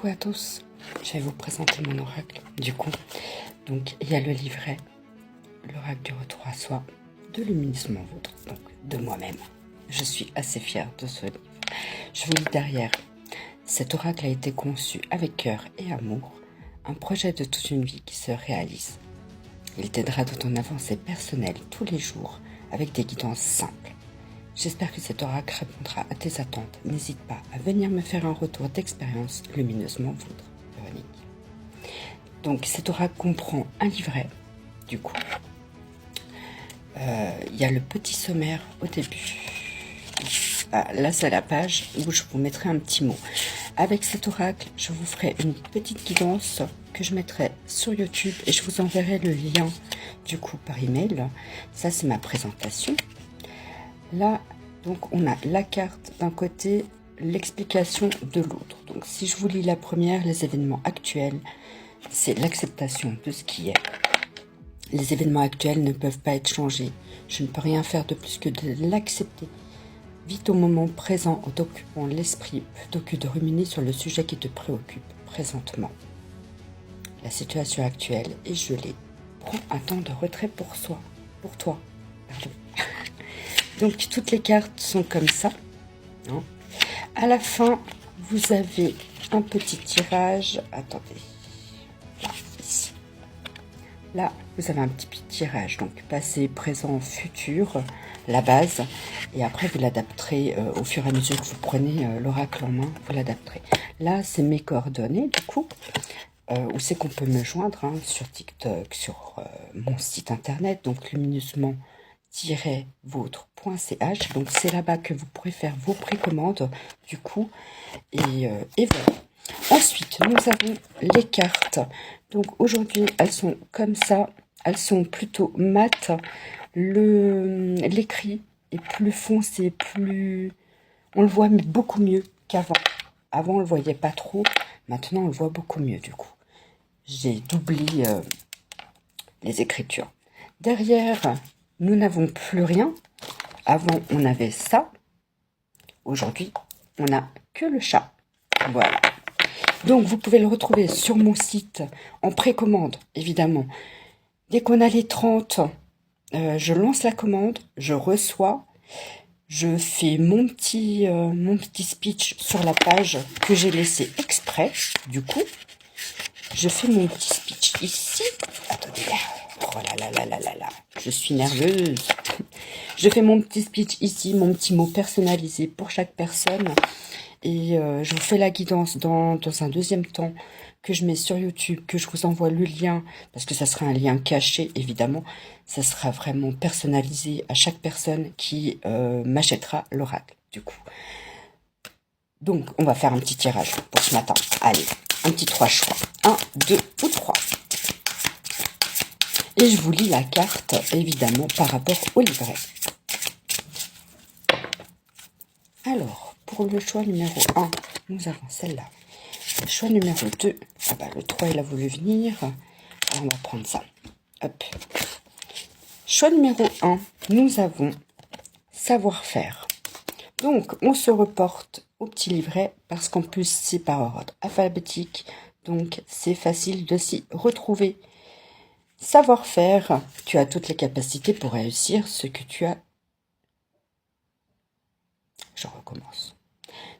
Coucou à tous, je vais vous présenter mon oracle. Du coup, donc il y a le livret, l'oracle du retour à soi, de Luminisme en Vôtre, donc de moi-même. Je suis assez fière de ce livre. Je vous lis derrière. Cet oracle a été conçu avec cœur et amour, un projet de toute une vie qui se réalise. Il t'aidera dans ton avancée personnelle tous les jours avec des guidances simples. J'espère que cet oracle répondra à tes attentes. N'hésite pas à venir me faire un retour d'expérience lumineusement vôtre, Véronique. Donc cet oracle comprend un livret, du coup. Il y a le petit sommaire au début. Ah, là, c'est la page où je vous mettrai un petit mot. Avec cet oracle, je vous ferai une petite guidance que je mettrai sur YouTube et je vous enverrai le lien, du coup, par email. Ça, c'est ma présentation. Là, donc, on a la carte d'un côté, l'explication de l'autre. Donc, si je vous lis la première, les événements actuels, c'est l'acceptation de ce qui est. Les événements actuels ne peuvent pas être changés. Je ne peux rien faire de plus que de l'accepter. Vite au moment présent, en t'occupant l'esprit, plutôt que de ruminer sur le sujet qui te préoccupe présentement. La situation actuelle est gelée. Prends un temps de retrait pour toi. Pardon. Donc, toutes les cartes sont comme ça. Hein. À la fin, vous avez un petit tirage. Attendez. Là, ici. Là, vous avez un petit tirage. Donc, passé, présent, futur, la base. Et après, vous l'adapterez au fur et à mesure que vous prenez l'oracle en main. Vous l'adapterez. Là, c'est mes coordonnées, du coup. Où c'est qu'on peut me joindre, hein, sur TikTok, sur mon site internet, donc lumineusement-vôtre.ch. Donc c'est là-bas que vous pourrez faire vos précommandes, du coup, et voilà. Ensuite, nous avons les cartes. Donc aujourd'hui, elles sont comme ça, elles sont plutôt mates. L'écrit est plus foncé, on le voit beaucoup mieux qu'avant. Avant, on le voyait pas trop. Maintenant, on le voit beaucoup mieux, du coup. J'ai doublé les écritures. Derrière, nous n'avons plus rien. Avant, on avait ça. Aujourd'hui, on n'a que le chat. Voilà. Donc, vous pouvez le retrouver sur mon site en précommande, évidemment. Dès qu'on a les 30, je lance la commande, je reçois. Je fais mon petit speech sur la page que j'ai laissé exprès, du coup. Je fais mon petit speech ici. Attendez. Oh là. Je suis nerveuse. Je fais mon petit speech ici, mon petit mot personnalisé pour chaque personne. Et je vous fais la guidance dans un deuxième temps que je mets sur YouTube, que je vous envoie le lien, parce que ça sera un lien caché, évidemment. Ça sera vraiment personnalisé à chaque personne qui m'achètera l'oracle, du coup. Donc, on va faire un petit tirage pour ce matin. Allez, un petit 3 choix. 1, 2 ou 3. Et je vous lis la carte, évidemment, par rapport au livret. Alors, pour le choix numéro 1, nous avons celle-là. Le choix numéro 2, ah bah, le 3, il a voulu venir. Alors, on va prendre ça. Hop. Choix numéro 1, nous avons savoir-faire. Donc, on se reporte au petit livret parce qu'en plus, c'est par ordre alphabétique. Donc, c'est facile de s'y retrouver. Savoir-faire, tu as toutes les capacités pour réussir ce que tu as. Je recommence.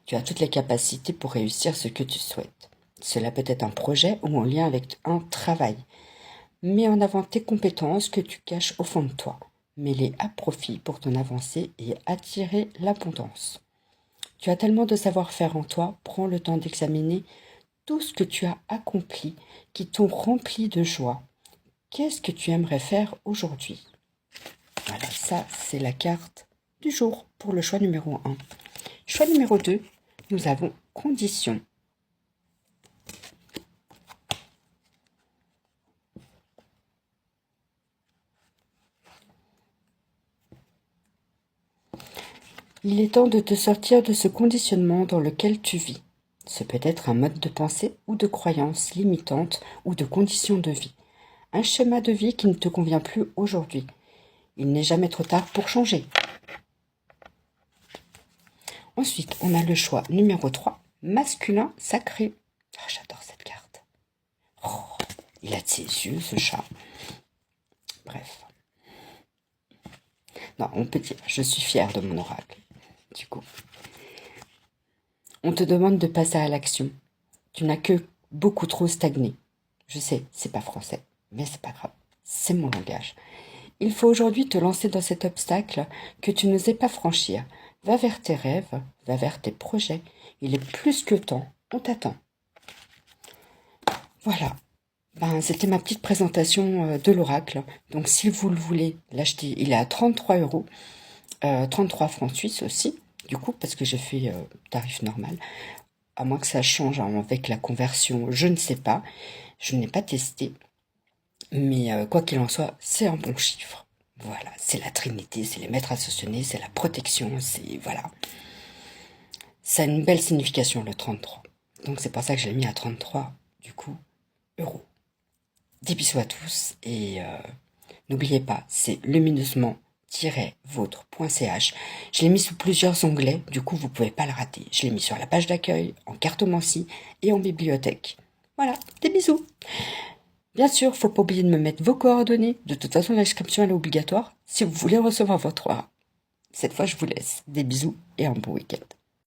Tu as toutes les capacités pour réussir ce que tu souhaites. Cela peut être un projet ou en lien avec un travail. Mets en avant tes compétences que tu caches au fond de toi. Mets-les à profit pour ton avancée et attirer l'abondance. Tu as tellement de savoir-faire en toi, prends le temps d'examiner tout ce que tu as accompli qui t'ont rempli de joie. Qu'est-ce que tu aimerais faire aujourd'hui? Voilà, ça c'est la carte du jour pour le choix numéro 1. Choix numéro 2, nous avons conditions. Il est temps de te sortir de ce conditionnement dans lequel tu vis. Ce peut être un mode de pensée ou de croyance limitante ou de conditions de vie. Un schéma de vie qui ne te convient plus aujourd'hui. Il n'est jamais trop tard pour changer. Ensuite, on a le choix numéro 3, masculin sacré. Ah, j'adore cette carte. Oh, il a de ses yeux, ce chat. Bref. Non, on peut dire, je suis fière de mon oracle. Du coup, on te demande de passer à l'action. Tu n'as que beaucoup trop stagné. Je sais, c'est pas français, mais c'est pas grave. C'est mon langage. Il faut aujourd'hui te lancer dans cet obstacle que tu n'osais pas franchir. Va vers tes rêves, va vers tes projets. Il est plus que temps, on t'attend. Voilà. Ben, c'était ma petite présentation de l'oracle. Donc si vous le voulez l'acheter, il est à 33 euros. 33 francs suisses aussi, du coup, parce que j'ai fait tarif normal. À moins que ça change hein, avec la conversion, je ne sais pas. Je n'ai pas testé. Mais quoi qu'il en soit, c'est un bon chiffre. Voilà, c'est la Trinité, c'est les maîtres associés, c'est la protection, c'est... Voilà. Ça a une belle signification, le 33. Donc c'est pour ça que je l'ai mis à 33, du coup, euros. Des bisous à tous et n'oubliez pas, c'est lumineusement-vôtre.ch. Je l'ai mis sous plusieurs onglets, du coup vous pouvez pas le rater. Je l'ai mis sur la page d'accueil, en cartomancie et en bibliothèque. Voilà, des bisous. Bien sûr, faut pas oublier de me mettre vos coordonnées. De toute façon, l'inscription elle est obligatoire si vous voulez recevoir votre oral. Cette fois, je vous laisse. Des bisous et un bon week-end.